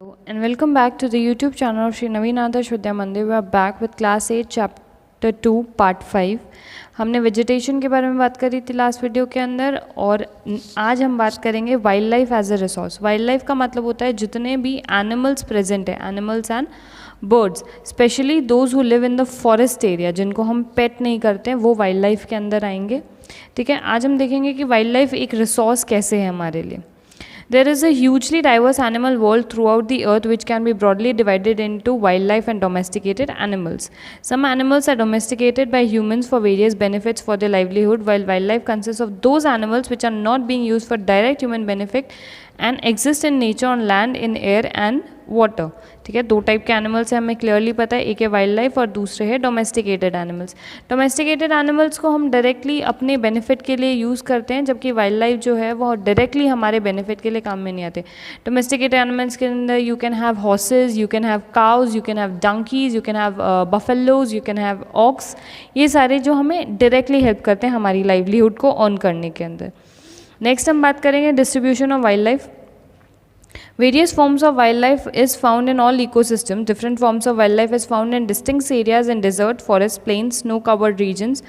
Hello and welcome back to the YouTube channel of Shri Naveen Adarsh Vidya Mandir. We are back with class 8 chapter 2 part 5. हमने vegetation के बारे में बात करी थी last video के अंदर और आज हम बात करेंगे wildlife as a resource. Wildlife का मतलब होता है जितने भी एनिमल्स प्रेजेंट है, animals and birds, specially those who live in the forest area, जिनको हम पेट नहीं करते हैं, वो वाइल्ड लाइफ के अंदर आएंगे. ठीक है, आज हम देखेंगे कि वाइल्ड लाइफ एक रिसोर्स कैसे है हमारे लिए. There is a hugely diverse animal world throughout the earth which can be broadly divided into wildlife and domesticated animals. Some animals are domesticated by humans for various benefits for their livelihood, while wildlife consists of those animals which are not being used for direct human benefit and exist in nature on land, in air and water. ठीक है, दो type के animals हैं, हमें clearly पता है, एक है वाइल्ड लाइफ और दूसरे है डोमेस्टिकेटेड एनिमल्स. डोमेस्टिकेटेड एनिमल्स को हम डायरेक्टली अपने बेनिफिट के लिए यूज़ करते हैं, जबकि वाइल्ड लाइफ जो है वो डायरेक्टली हमारे बेनिफिट के लिए काम में नहीं आते. डोमेस्टिकेटेड एनिमल्स के अंदर you can have horses, you can have cows, you can have donkeys, you can have buffaloes, you can have ox. ये सारे जो हमें डायरेक्टली हेल्प करते हैं हमारी लाइवलीहुड को ऑन करने के अंदर. नेक्स्ट हम बात करेंगे distribution of wild life. Various forms of wildlife is found in all ecosystems. Different forms of wildlife is found in distinct areas in desert, forest, plains, snow-covered regions.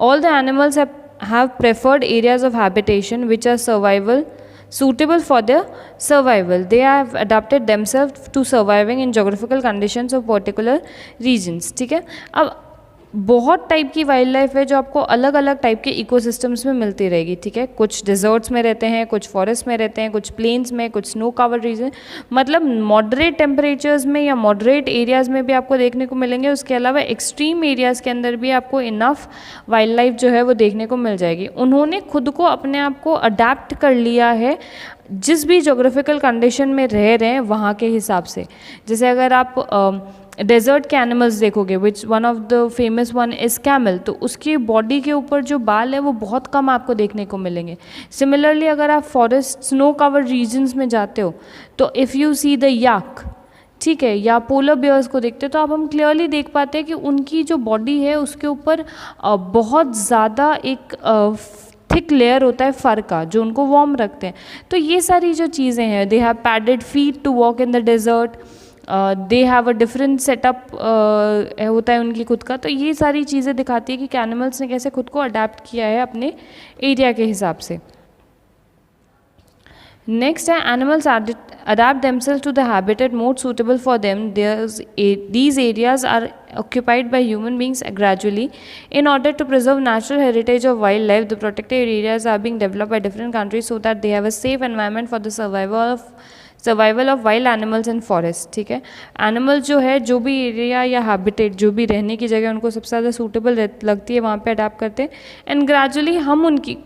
All the animals have preferred areas of habitation which are suitable for their survival. They have adapted themselves to surviving in geographical conditions of particular regions. ठीक है, अब बहुत type की wild life है जो आपको अलग अलग टाइप के इकोसिस्टम्स में मिलती रहेगी. ठीक है, कुछ डिजर्ट्स में रहते हैं, कुछ फॉरेस्ट में रहते हैं, कुछ प्लेन्स में, कुछ स्नो कवर्ड रीजन, मतलब मॉडरेट टेम्परेचर्स में या मॉडरेट एरियाज़ में भी आपको देखने को मिलेंगे. उसके अलावा एक्सट्रीम एरियाज़ के अंदर भी आपको इनफ वाइल्ड लाइफ जो है वो देखने को मिल जाएगी. उन्होंने खुद को अपने आप को अडेप्ट कर लिया है जिस भी जोग्राफिकल कंडीशन में रह रहे हैं वहाँ के हिसाब से. जैसे अगर आप डेजर्ट के एनिमल्स देखोगे, which one of the famous one is camel, तो उसकी बॉडी के ऊपर जो बाल है वो बहुत कम आपको देखने को मिलेंगे. सिमिलरली अगर आप फॉरेस्ट स्नो कवर्ड रीजन्स में जाते हो तो इफ़ यू सी द याक, ठीक है, या पोलर बियर्स को देखते हो तो आप हम क्लियरली देख पाते हैं कि उनकी जो बॉडी है उसके ऊपर बहुत ज़्यादा एक थिक लेयर होता है फर का जो उनको वार्म रखते हैं. तो ये सारी जो चीज़ें हैं, they have padded feet to walk in the desert, they have a different setup होता है उनकी खुद का. तो ये सारी चीज़ें दिखाती है कि एनिमल्स ने कैसे खुद को अडेप्ट किया है अपने एरिया के हिसाब से. नेक्स्ट है animals adapt themselves to the habitat most suitable for them. These areas are occupied by human beings gradually. In order to preserve natural heritage of wildlife, the protected areas are being developed by different countries so that they have a safe environment for the survival of wild animals in forest. ठीक है, animal जो है जो भी area या habitat जो भी रहने की जगह उनको सबसे ज़्यादा सूटेबल लगती है वहाँ पे अडेप्ट करते हैं एंड ग्रेजुअली हम उनकी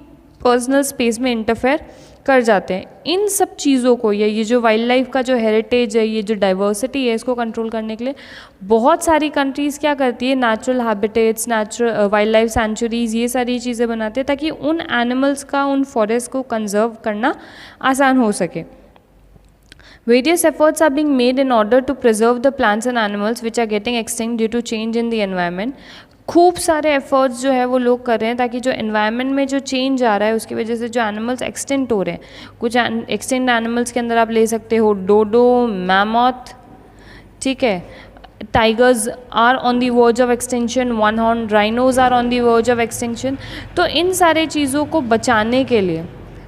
पर्सनल स्पेस में इंटरफेयर कर जाते हैं. इन सब चीज़ों को या ये जो वाइल्ड लाइफ का जो हेरिटेज है, ये जो डाइवर्सिटी है, इसको कंट्रोल करने के लिए बहुत सारी कंट्रीज़ क्या करती है, natural habitats, natural wild life centuries, ये सारी चीज़ें बनाते हैं ताकि उन एनिमल्स का, उन फॉरेस्ट को कंजर्व करना आसान हो सके. Various efforts are being made in order to preserve the plants and animals which are getting extinct due to change in the environment. खूब सारे एफर्ट्स जो है वो लोग कर रहे हैं ताकि जो एनवायरनमेंट में जो चेंज आ रहा है उसकी वजह से जो एनिमल्स एक्सटेंट हो रहे हैं. कुछ एक्सटेंट एनिमल्स के अंदर आप ले सकते हो डोडो, मैमोथ, ठीक है, tigers are on the verge of extension, one horn rhinos are on the verge of extension. तो इन सारे चीज़ों को बचाने के लिए,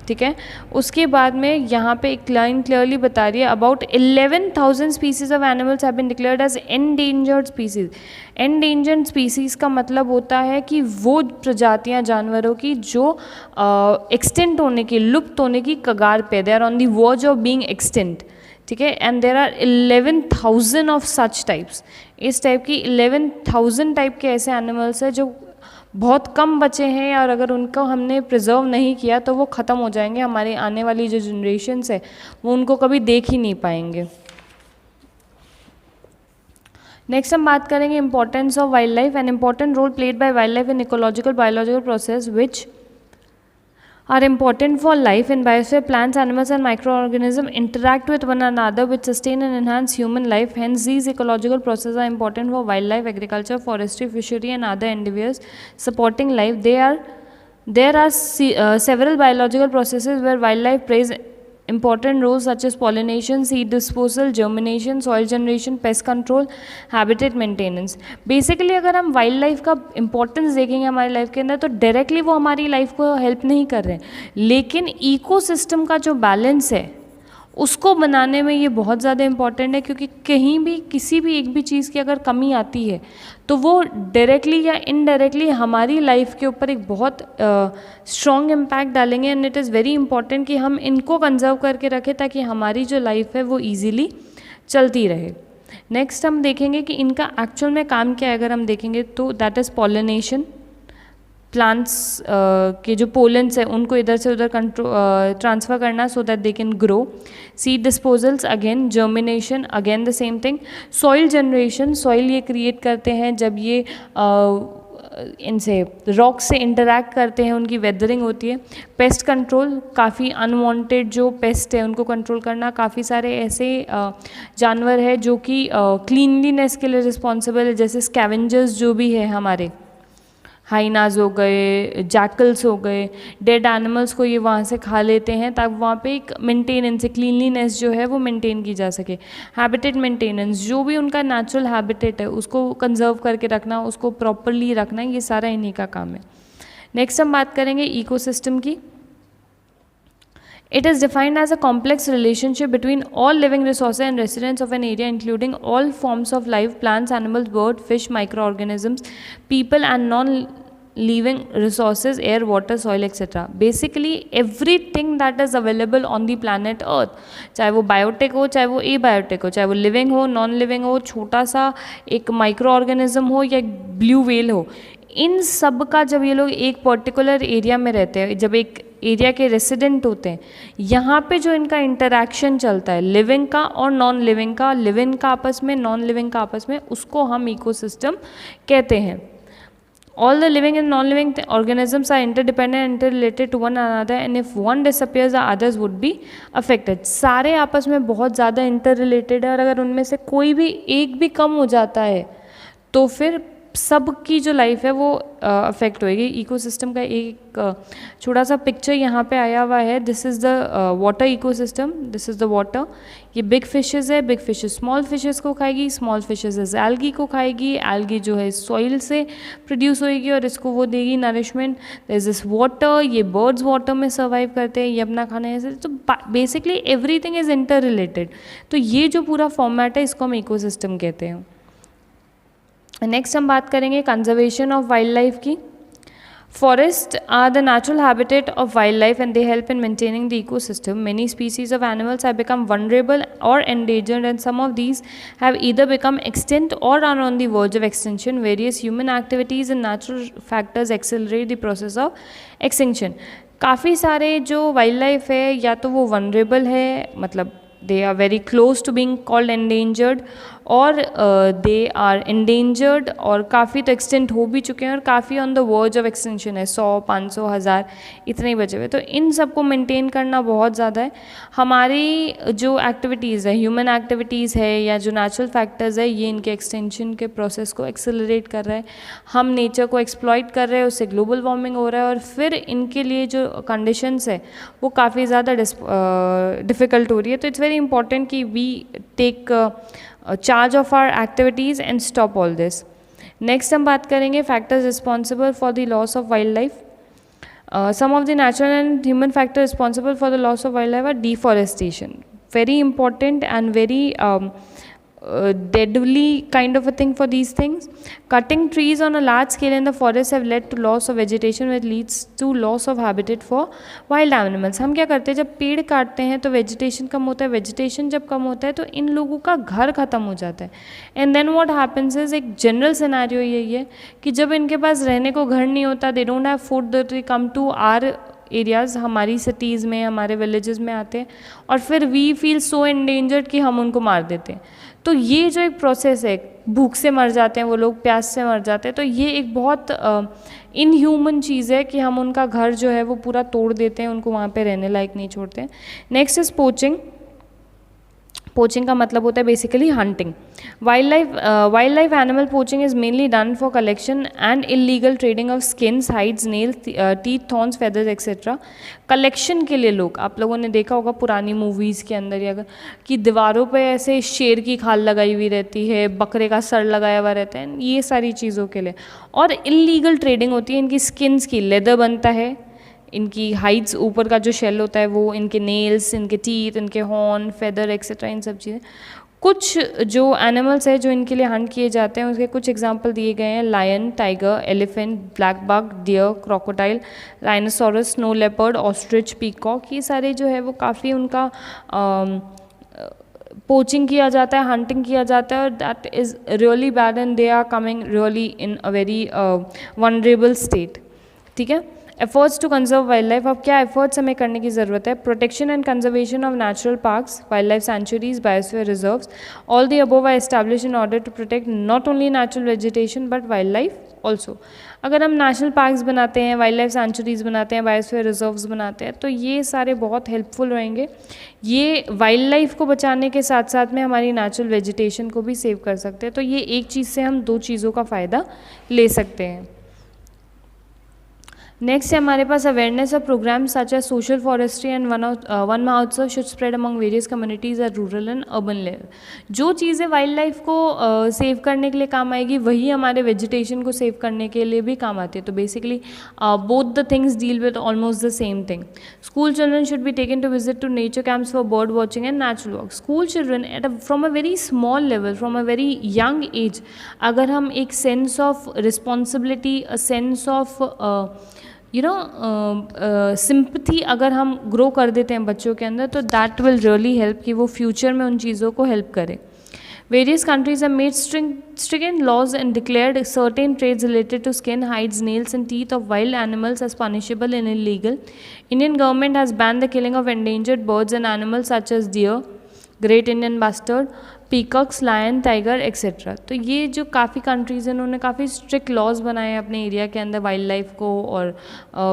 ठीक है, उसके बाद में यहाँ पे एक लाइन क्लियरली बता रही है about 11,000 species of animals have been declared as endangered species. Endangered species का मतलब होता है कि वो प्रजातियाँ जानवरों की जो एक्सटेंट होने की, लुप्त होने की कगार पे, they are on the verge of being extinct. ठीक है, and there are 11,000 of such types. इस टाइप की 11,000 टाइप के ऐसे एनिमल्स हैं जो बहुत कम बचे हैं और अगर उनको हमने प्रिजर्व नहीं किया तो वो ख़त्म हो जाएंगे. हमारी आने वाली जो जनरेशन्स है वो उनको कभी देख ही नहीं पाएंगे. नेक्स्ट हम बात करेंगे importance of wildlife. An important role played by wildlife in ecological biological process which are important for life in biosphere. Plants, animals and microorganisms interact with one another which sustain and enhance human life. Hence these ecological processes are important for wildlife, agriculture, forestry, fishery and other endeavors supporting life. There are several biological processes where wildlife plays important roles such as pollination, seed disposal, germination, soil generation, pest control, habitat maintenance. Basically अगर हम wild life का importance देखेंगे हमारी life के अंदर, तो directly वो हमारी लाइफ को हेल्प नहीं कर रहे हैं, लेकिन इकोसिस्टम का जो बैलेंस है उसको बनाने में ये बहुत ज़्यादा इम्पॉर्टेंट है, क्योंकि कहीं भी किसी भी एक भी चीज़ की अगर कमी आती है तो वो डायरेक्टली या इनडायरेक्टली हमारी लाइफ के ऊपर एक बहुत स्ट्रॉन्ग इम्पैक्ट डालेंगे। And it is very important कि हम इनको कंजर्व करके रखें ताकि हमारी जो लाइफ है वो ईजीली चलती रहे। नेक्स्ट हम देखेंगे कि इनका एक्चुअल में काम क्या है। अगर हम देखेंगे तो दैट इज़ पॉलिनेशन, प्लांट्स के जो पोलेंस है उनको इधर से उधर ट्रांसफ़र करना so that they can grow. Seed disposals again, germination again the same thing. Soil generation, soil ये क्रिएट करते हैं जब ये इनसे रॉक से इंटरैक्ट करते हैं, उनकी वेदरिंग होती है। पेस्ट कंट्रोल, काफ़ी अनवांटेड जो पेस्ट है उनको कंट्रोल करना। काफ़ी सारे ऐसे जानवर हैं जो कि क्लीनलीनेस के लिए रिस्पॉन्सिबल है, जैसे स्कैवेंजर्स जो भी है हमारे, हाइनाज हो गए, जैकल्स हो गए, डेड एनिमल्स को ये वहाँ से खा लेते हैं ताकि वहाँ पे एक मेंटेनेंस, क्लीनलीनेस जो है वो मेंटेन की जा सके। हैबिटेट मेंटेनेंस, जो भी उनका नेचुरल हैबिटेट है उसको कंजर्व करके रखना, उसको प्रॉपरली रखना, ये सारा इन्हीं का काम है। नेक्स्ट हम बात करेंगे इकोसिस्टम की। It is defined as a complex relationship between all living resources and residents of an area, including all forms of life, plants, animals, birds, fish, microorganisms, people and non-living resources, air, water, soil, etc. Basically, everything that is available on the planet Earth, चाहे वो biotic हो, चाहे वो abiotic हो, चाहे वो living हो, non living हो, छोटा सा एक माइक्रो ऑर्गेनिज्म हो या ब्लू व्हेल हो, इन सब का जब ये लोग एक पर्टिकुलर एरिया में रहते हैं, जब एक एरिया के रेसिडेंट होते हैं, यहाँ पे जो इनका इंटरैक्शन चलता है लिविंग का और नॉन लिविंग का, लिविंग का आपस में, नॉन लिविंग का आपस में, उसको हम इकोसिस्टम कहते हैं। All the living and non-living organisms are interdependent and interrelated to one another, and if one disappears, the others would be affected. सारे आपस में बहुत ज़्यादा इंटररिलेटेड है, और अगर उनमें से कोई भी एक भी कम हो जाता है तो फिर सबकी जो लाइफ है वो अफेक्ट होएगी। इकोसिस्टम का एक छोटा सा पिक्चर यहाँ पे आया हुआ है। This is the water ecosystem, this is the water. ये बिग फिशेस है, बिग फिशेस स्मॉल फिशेस को खाएगी, स्मॉल फिशेस एल्गी को खाएगी, एल्गी जो है सॉइल से प्रोड्यूस होएगी और इसको वो देगी nourishment. There is this water, ये बर्ड्स वाटर में सर्वाइव करते हैं, ये अपना खाना ऐसे, तो basically everything is interrelated. तो ये जो पूरा फॉर्मेट है इसको हम इकोसिस्टम कहते हैं। नेक्स्ट हम बात करेंगे कंजर्वेशन ऑफ वाइल्ड लाइफ की। Forests are the natural habitat of wildlife and they help in maintaining the ecosystem. Many species of animals have become vulnerable or endangered, and some of these have either become extinct or are on the verge of extinction. Various human activities and natural factors accelerate the process of extinction. काफ़ी सारे जो wild life है या तो वो vulnerable है, मतलब they are very close to being called endangered, और they are endangered और काफ़ी तो एक्सटेंट हो भी चुके हैं और काफ़ी on the verge of extension है, 100, 500, 1000 इतने ही बचे हुए। तो इन सबको मेंटेन करना बहुत ज़्यादा है। हमारी जो एक्टिविटीज़ है, ह्यूमन एक्टिविटीज़ है या जो नेचुरल फैक्टर्स है, ये इनके एक्सटेंशन के प्रोसेस को एक्सेलरेट कर रहा है। हम नेचर को एक्सप्लॉइट कर रहे हैं, उससे ग्लोबल वार्मिंग हो रहा है, और फिर इनके लिए जो कंडीशंस है वो काफ़ी ज़्यादा डिफ़िकल्ट हो रही है। तो इट्स वेरी इंपॉर्टेंट कि we take charge of our activities and stop all this. Next हम बात करेंगे factors responsible for the loss of wildlife. Some of the natural and human factors responsible for the loss of wildlife are deforestation. Very important and very deadly kind of a thing for these things. Cutting trees on a large scale in the forest have led to loss of vegetation, which leads to loss of habitat for wild animals. हम क्या करते हैं, जब पेड़ काटते हैं तो vegetation कम होता है, वेजिटेशन जब कम होता है तो इन लोगों का घर ख़त्म हो जाता है। And then what happens is, एक जनरल सिनेरियो यही है कि जब इनके पास रहने को घर नहीं होता, they don't have food, they come to our areas, हमारी सिटीज़ में, हमारे विलेजेस में आते हैं, और फिर वी फील सो एंडेंजर्ड कि हम उनको मार देते हैं। तो ये जो एक प्रोसेस है, भूख से मर जाते हैं वो लोग, प्यास से मर जाते हैं, तो ये एक बहुत इनह्यूमन चीज़ है कि हम उनका घर जो है वो पूरा तोड़ देते हैं, उनको वहाँ पे रहने लायक नहीं छोड़ते हैं। Next is poaching. पोचिंग का मतलब होता है basically hunting. Wildlife animal poaching is mainly done for collection and illegal trading of skins, hides, nails, teeth, thorns, feathers etcetera. Collection के लिए लोग, आप लोगों ने देखा होगा पुरानी मूवीज़ के अंदर या कि दीवारों पे ऐसे शेर की खाल लगाई हुई रहती है, बकरे का सर लगाया हुआ रहता है, ये सारी चीज़ों के लिए। और इलीगल ट्रेडिंग होती है इनकी स्किन्स की, लेदर बनता है, इनकी हाइड्स, ऊपर का जो शेल होता है वो, इनके नेल्स, इनके टीथ, इनके हॉर्न, फेदर एक्सेट्रा, इन सब चीज़ें। कुछ जो एनिमल्स है जो इनके लिए हंट किए जाते हैं उसके कुछ एग्जांपल दिए गए हैं, lion, tiger, elephant, black buck, deer, crocodile, rhinoceros, snow leopard, ostrich, peacock. ये सारे जो है वो काफ़ी उनका पोचिंग किया जाता है, हंटिंग किया जाता है, और that is really bad and they are coming really in a very vulnerable state. ठीक है। Efforts to conserve wildlife, अब क्या एफर्ट्स हमें करने की ज़रूरत है? Protection and conservation of natural parks, wildlife sanctuaries, biosphere reserves, all the above are establish in order to protect not only natural vegetation but wildlife also. अगर हम national parks बनाते हैं, wild life sanctuaries बनाते हैं, biosphere reserves बनाते हैं, तो ये सारे बहुत हेल्पफुल रहेंगे। ये वाइल्ड लाइफ को बचाने के साथ साथ में हमारी नेचुरल वेजिटेशन को भी सेव कर सकते हैं। तो ये एक चीज़ से हम दो चीज़ों का फ़ायदा ले सकते हैं। नेक्स्ट है हमारे पास awareness of programs such as social forestry and Van Mahotsav should spread among various communities at rural and urban level. जो चीज़ें वाइल्ड लाइफ को सेव करने के लिए काम आएगी वही हमारे वेजिटेशन को सेव करने के लिए भी काम आती है। तो basically both the things deal with almost the same thing. School children should be taken to visit to nature camps for bird watching and natural walk. School children at from a very small level, from a very young age, अगर हम एक sense of responsibility, a sense of sympathy अगर हम grow कर देते हैं बच्चों के अंदर, तो दैट विल रियली हेल्प कि वो फ्यूचर में उन चीज़ों को हेल्प करे। Various countries have made stringent laws and declared certain trades related to skin, hides, nails and teeth of wild animals as punishable and illegal. Indian government has banned the killing of endangered birds and animals such as deer, great Indian bustard, peacocks, lion, tiger etcetera. तो ये जो काफ़ी countries हैं उन्होंने काफ़ी strict laws बनाए हैं अपने एरिया के अंदर वाइल्ड लाइफ को और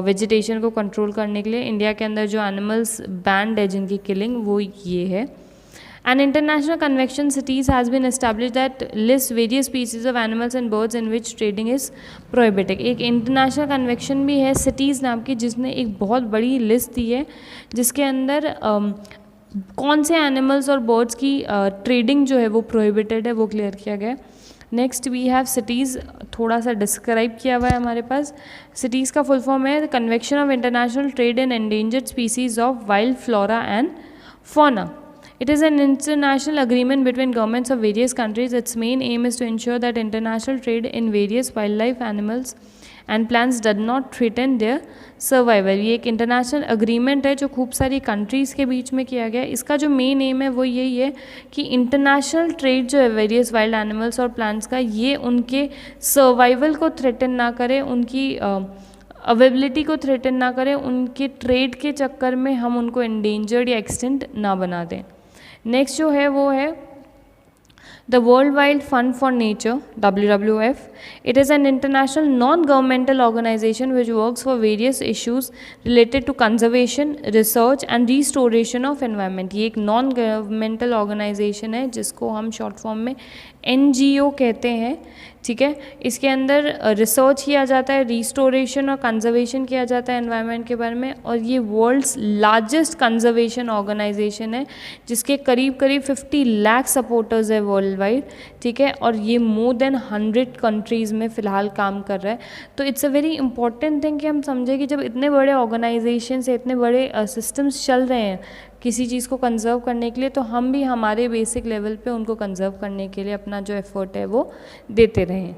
वेजिटेशन को कंट्रोल करने के लिए। इंडिया के अंदर जो एनिमल्स बैंड है जिनकी किलिंग वो ये है। An international convention cities has been established that lists various species of animals and birds in which trading is prohibited. एक इंटरनेशनल कन्वेंशन भी है सिटीज़ नाम की जिसने एक बहुत बड़ी लिस्ट दी है जिसके अंदर कौन से एनिमल्स और बर्ड्स की ट्रेडिंग जो है वो प्रोहिबिटेड है वो क्लियर किया गया है। नेक्स्ट वी हैव सिटीज़, थोड़ा सा डिस्क्राइब किया हुआ है हमारे पास। सिटीज़ का फुल फॉर्म है convention of international trade in endangered species of wild flora and fauna. It is an international agreement between governments of various countries. Its main aim is to ensure that international trade in various wildlife, animals and plants does not threaten their survival. ये एक international agreement है जो खूब सारी countries के बीच में किया गया है। इसका जो मेन एम है वो यही है कि इंटरनेशनल ट्रेड जो है वेरियस वाइल्ड एनिमल्स और प्लांट्स का, ये उनके सर्वाइवल को थ्रेटन ना करे, उनकी अवेबिलिटी को थ्रेटन ना करें, उनके ट्रेड के चक्कर में हम उनको एंडेंजर्ड या एक्सटेंट ना बना दें। नेक्स्ट जो है वो है the world wide fund for nature WWF. It is an international non-governmental organization which works for various issues related to conservation, research and restoration of environment. ये एक नॉन गवर्नमेंटल ऑर्गेनाइजेशन है जिसको हम शॉर्ट फॉर्म में NGO कहते हैं। ठीक है, इसके अंदर रिसर्च किया जाता है, रिस्टोरेशन और कंजर्वेशन किया जाता है एनवायरनमेंट के बारे में, और ये वर्ल्ड्स लार्जेस्ट कंजर्वेशन ऑर्गेनाइजेशन है जिसके करीब करीब 50 लाख सपोर्टर्स है वर्ल्ड वाइड। ठीक है, और ये मोर देन 100 कंट्रीज़ में फ़िलहाल काम कर रहा है। तो it's a very important thing कि हम समझें कि जब इतने बड़े ऑर्गेनाइजेशन से इतने बड़े सिस्टम्स चल रहे हैं किसी चीज़ को कंजर्व करने के लिए, तो हम भी हमारे बेसिक लेवल पे उनको कंजर्व करने के लिए अपना जो एफर्ट है वो देते रहें।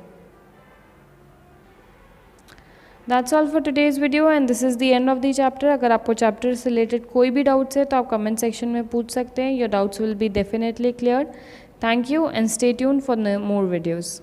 That's all for today's video and this is the end of the chapter. अगर आपको चैप्टर से रिलेटेड कोई भी डाउट्स है तो आप कमेंट सेक्शन में पूछ सकते हैं। Your doubts will be definitely clear. Thank you and stay tuned for more videos.